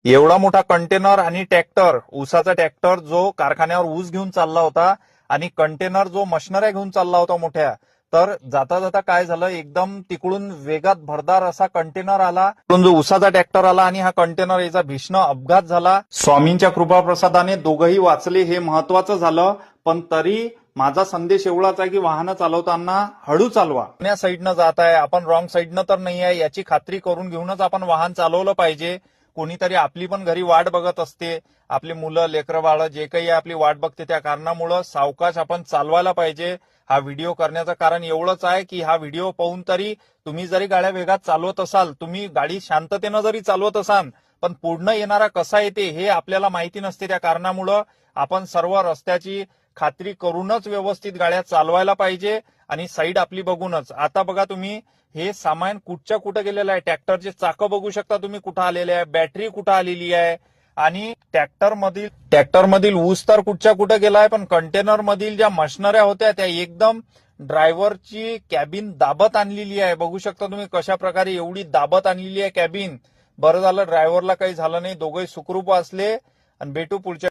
एवढा मोठा कंटेनर आणि ट्रॅक्टर, ऊसाचा ट्रॅक्टर जो कारखान्यावर ऊस घेऊन चालला होता आणि कंटेनर जो मशिनऱ्या घेऊन चालला होता मोठ्या, तर जाता जाता काय झालं, एकदम तिकडून वेगात भरदार असा कंटेनर आला, तिकडून जो ऊसाचा ट्रॅक्टर आला आणि हा कंटेनर याचा भीषण अपघात झाला. स्वामींच्या कृपाप्रसादाने दोघंही वाचले, हे महत्वाचं झालं. पण तरी माझा संदेश एवढाच आहे की वाहनं चालवताना हळू चालवा. या साईडनं जात आहे आपण, रॉंग साईडनं तर नाही आहे याची खात्री करून घेऊनच आपण वाहन चालवलं पाहिजे. कोणीतरी आपली पण घरी वाट बघत असते, आपली मुलं लेकरं बाळ जे काही आहे आपली वाट बघते, त्या कारणामुळं सावकाश आपण चालवायला पाहिजे. हा व्हिडिओ करण्याचं कारण एवढंच आहे की हा व्हिडिओ पाहून तरी तुम्ही जरी गाड्या वेगात चालवत असाल, तुम्ही गाडी शांततेनं जरी चालवत असाल, पण पुढनं येणारा कसा येते हे आपल्याला माहिती नसते. त्या कारणामुळं आपण सर्व रस्त्याची खात्री करूनच व्यवस्थित गाड्या चालवायला पाहिजे आणि साईड आपली बघूनच. आता बघा तुम्ही, हे सामान कुठच्या कुठं गेलेलं आहे. ट्रॅक्टरचे चाकं बघू शकता तुम्ही कुठं आलेले आहे, बॅटरी कुठं आलेली आहे आणि ट्रॅक्टर मधील ऊस तर कुठच्या कुठं गेलाय, पण कंटेनर मधील ज्या मशिनऱ्या होत्या त्या एकदम ड्रायव्हरची कॅबिन दाबत आणलेली आहे. बघू शकता तुम्ही कशा प्रकारे एवढी दाबत आणलेली आहे कॅबिन. बरं झालं ड्रायव्हरला काही झालं नाही, दोघंही सुखरूप असले. आणि भेटू पुढच्या